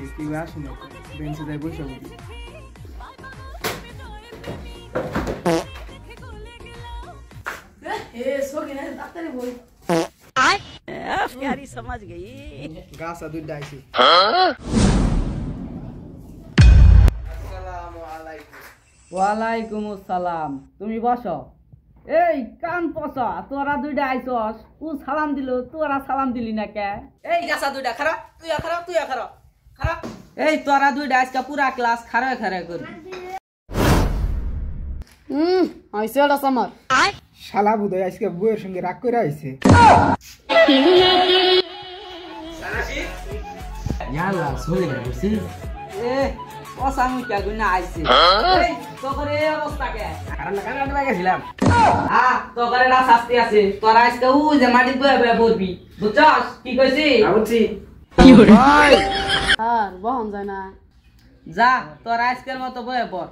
আইছে কেউ আসে না বেঞ্চে যাই বসে বলি प्यारी समझ गई গাছা দুইটা আইছে আসসালামু আলাইকুম ওয়ালাইকুম আসসালাম তুমি বসো এই কান পচা তোরা দুইটা আইছস ও সালাম দিল তোরা সালাম দিলি না কে এই গাছা দুইটা খারাপ তুই খারাপ খারাপ এই তোরা দুইটা আজকে পুরা ক্লাস খারাপ খারাপ করবি আইছে ওটা আমার শালা বুদয় আজকে বউয়ের সঙ্গে রাগ করে আইছে ইয়ালা সোলে বসি এ পচা মুইটা গুনা আইছে এই তোরে এই অবস্থা কে কারণ লাগাইছিলাম তোরে না শাস্তি আছে তোরা আজকে ও যে মাটি বয়ে বয়ে পড়বি বুঝছস কি কইছি বুঝছি কি হরে আর বহন যায় না যা তোরা আজকের মতো বয়ে পড়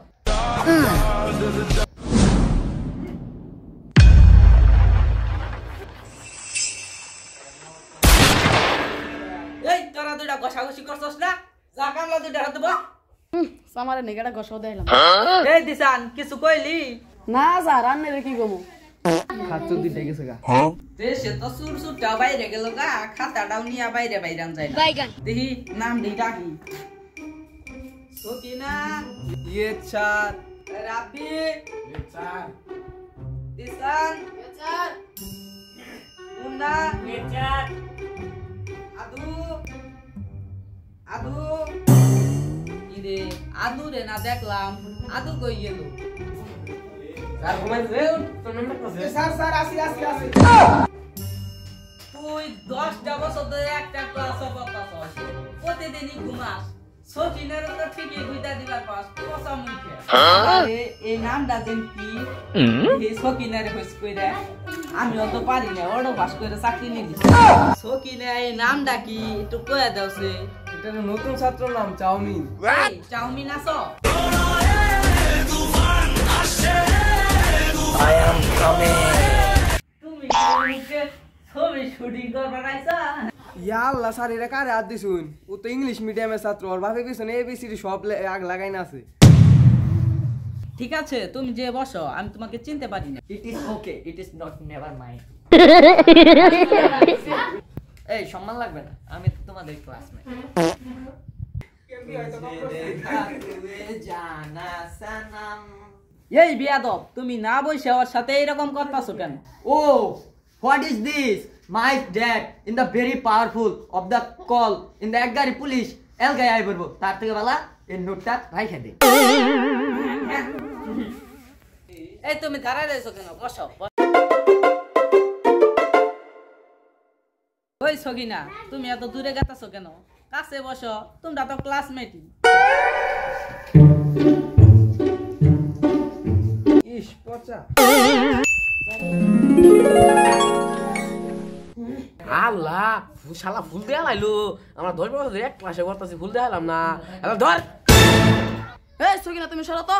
এই তোরা দুইটা ঘষাঘষি করছস না যা কামলা দুইটা হাতে বল সামারে নেগাটা গসাও দেইলাম এই দিশান কিছু কইলি না যা রান্নে রে কি গমু হাত তো দুইটা গেছে গা দেশে তো সুর সুরটা বাইরে গেল গা খাতাটাও নিয়া বাইরে বাইরান যায় না দেখি নাম দিটা কি সকিনা ইয়ে চার রাবি চার দিশান মুন্না আদু আদু ইরে আদু রে না দেখলাম আদু কই গেল স্যার ঘুমাইছে তোর নাম করতেছে স্যার স্যার আসি তুই 10টা বছর ধরে একটা ক্লাস করতাছস প্রতিদিনই ঘুমাস সকিনের তো ঠিকই গুইতা দিবার পাস পচা মুখে আরে এই নামটা দেন কি এই সকিনের হইছ কইরা আমি অত পারি না ওড়ো পাস করে চাকরি নিলি সকিনা এই নামটা কি একটু কইয়া দাওছে এটা নতুন ছাত্র নাম চাউমিন এই চাউমিন আছো তুমি মুখে ছবি শুটিং করবা নাইছা ইয়া আল্লাহ স্যার এরা কারে হাত দিছুন ও তো ইংলিশ মিডিয়ামের ছাত্র ওর বাপে পিছনে এবিসিডি সব আগ লাগাই না আছে ঠিক আছে তুমি যে বসো আমি তোমাকে চিনতে পারি না It is okay. It is not never mind. এই সম্মান লাগবে না আমি তো তোমাদের ক্লাসমেট জানা সানাম এই বিয়াদব তুমি না বসে ওর সাথে এরকম করতাছো কেন Oh, what is this? My dad in the very powerful of the call in the Agari police El Gaya বলবো তার থেকে বলা এই নোটটা রাইখা দে এই তুমি দাঁড়ায় রয়েছো কেন বসো ওই সগিনা তুমি এত দূরে গেতাছো কেন কাছে বসো তোমরা তো ক্লাসমেটই ইস পচা আল্লাহ শালা ফুল দেয়া লাইলো আমরা 10 বছর ধরে এক ক্লাসে করতেছি ফুল দেখালাম না এবার ধর এই সকিনা তুমি সরো তো